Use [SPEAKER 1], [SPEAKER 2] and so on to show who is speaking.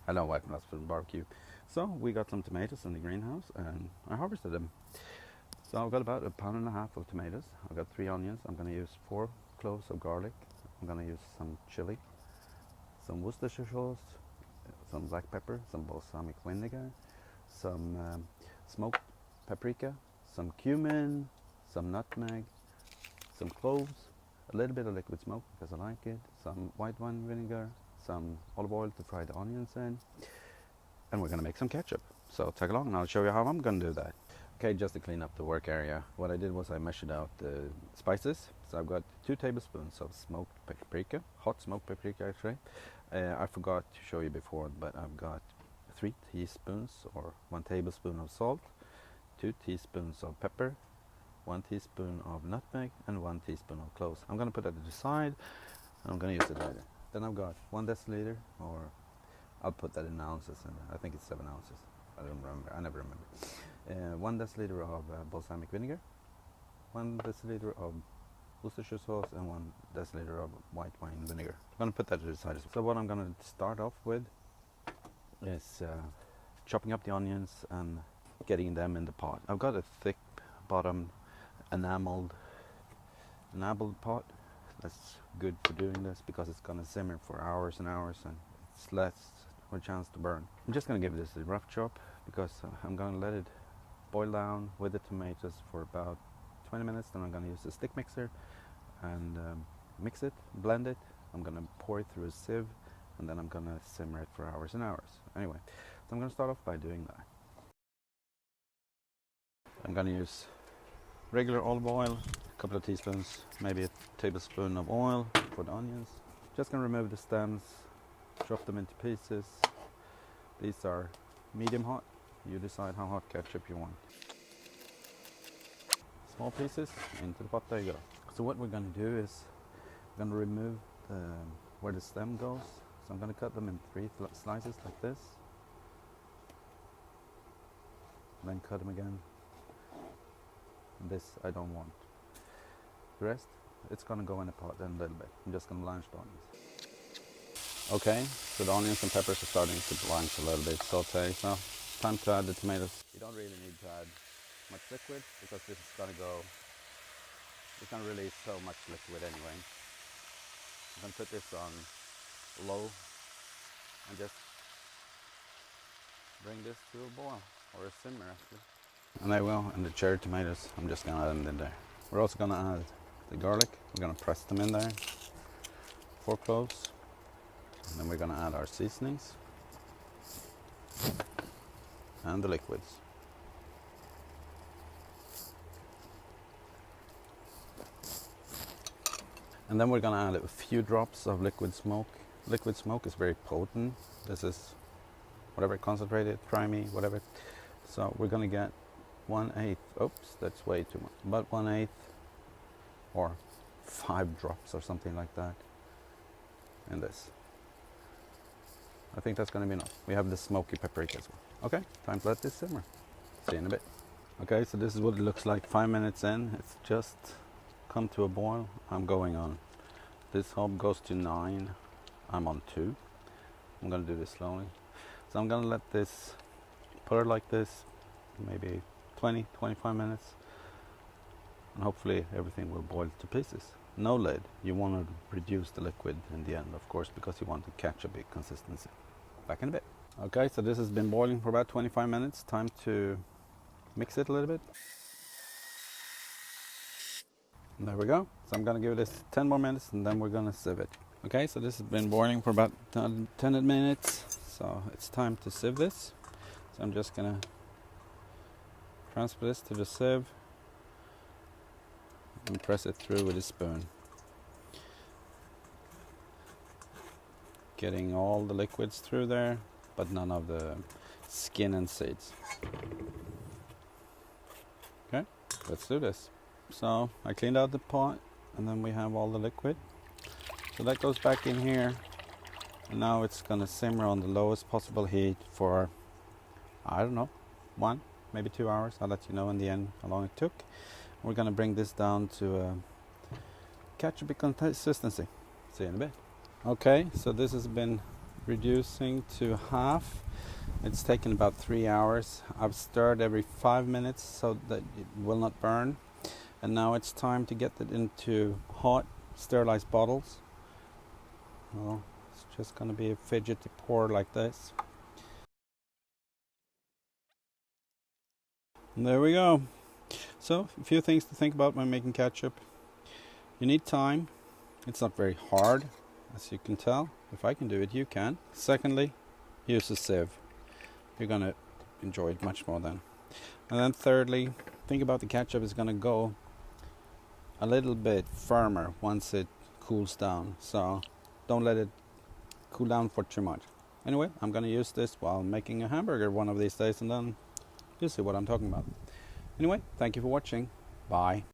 [SPEAKER 1] I know what that's for barbecue. So we got some tomatoes in the greenhouse and I harvested them. So I've got about 1.5 pounds of tomatoes. I've got 3 onions. I'm going to use 4 cloves of garlic. I'm going to use some chili, some Worcestershire sauce, some black pepper, some balsamic vinegar, some smoked paprika, some cumin, some nutmeg, some cloves, a little bit of liquid smoke because I like it, some white wine vinegar, some olive oil to fry the onions in, and we're going to make some ketchup. So tag along and I'll show you how I'm going to do that. Okay, just to clean up the work area, what I did was I measured out the spices. So I've got 2 tablespoons of smoked paprika, hot smoked paprika actually. I forgot to show you before, but I've got 3 teaspoons or 1 tablespoon of salt, 2 teaspoons of pepper, 1 teaspoon of nutmeg, and 1 teaspoon of cloves. I'm going to put that to the side, and I'm going to use it later. Then I've got 1 deciliter, or I'll put that in ounces, and I think it's 7 ounces. I don't remember. I never remember. 1 deciliter of balsamic vinegar, 1 deciliter of Worcestershire sauce, and 1 deciliter of white wine vinegar. I'm going to put that to the side. So what I'm going to start off with is chopping up the onions and getting them in the pot. I've got a thick bottom enameled pot. That's good for doing this because it's going to simmer for hours and hours and it's less of a chance to burn. I'm just going to give this a rough chop because I'm going to let it boil down with the tomatoes for about 20 minutes. Then I'm going to use a stick mixer and mix it, blend it. I'm going to pour it through a sieve and then I'm going to simmer it for hours and hours. Anyway, so I'm going to start off by doing that. I'm going to use regular olive oil, a couple of teaspoons, maybe a tablespoon of oil for the onions. Just going to remove the stems, chop them into pieces. These are medium hot. You decide how hot ketchup you want. Small pieces into the pot. There you go. So what we're going to do is we're going to remove where the stem goes. So I'm going to cut them in 3 slices like this. And then cut them again. And this I don't want. The rest, it's going to go in a pot in a little bit. I'm just going to blanch the onions. Okay, so the onions and peppers are starting to blanch a little bit, saute. So time to add the tomatoes. You don't really need to add much liquid because this is going to go, it's going to release so much liquid anyway. I'm going to put this on low and just bring this to a boil or a simmer actually. And there we go, and the cherry tomatoes, I'm just going to add them in there. We're also going to add the garlic. We're going to press them in there. 4 cloves. And then we're going to add our seasonings and the liquids. And then we're going to add a few drops of liquid smoke. Liquid smoke is very potent. This is whatever, concentrated, primey, whatever. So we're going to get 1/8, oops, that's way too much, about 1/8 or 5 drops or something like that in this. I think that's going to be enough. We have the smoky paprika as well. Okay, time to let this simmer. See you in a bit. Okay, so this is what it looks like 5 minutes in. It's just come to a boil. I'm going on. This hob goes to 9. I'm on 2. I'm going to do this slowly. So I'm going to let this put it like this, maybe 20-25 minutes, and hopefully everything will boil to pieces. No lid. You want to reduce the liquid in the end, of course, because you want to catch a big consistency. Back in a bit. Okay, so this has been boiling for about 25 minutes. Time to mix it a little bit. And there we go. So I'm going to give this 10 more minutes and then we're going to sieve it. Okay, so this has been boiling for about 10 minutes. So it's time to sieve this. So I'm just going to transfer this to the sieve and press it through with a spoon. Getting all the liquids through there, but none of the skin and seeds. Okay, let's do this. So I cleaned out the pot and then we have all the liquid. So that goes back in here. And now it's going to simmer on the lowest possible heat for, I don't know, 1, maybe 2 hours. I'll let you know in the end how long it took. We're going to bring this down to a ketchup consistency. See you in a bit. Okay, so this has been reducing to half. It's taken about 3 hours. I've stirred every 5 minutes so that it will not burn. And now it's time to get it into hot sterilized bottles. Well, it's just going to be a fidgety pour like this. And there we go. So, a few things to think about when making ketchup. You need time. It's not very hard, as you can tell. If I can do it, you can. Secondly, use a sieve. You're going to enjoy it much more then. And then thirdly, think about the ketchup is going to go a little bit firmer once it cools down. So don't let it cool down for too much. Anyway, I'm going to use this while making a hamburger one of these days, and then you'll see what I'm talking about. Anyway, thank you for watching. Bye.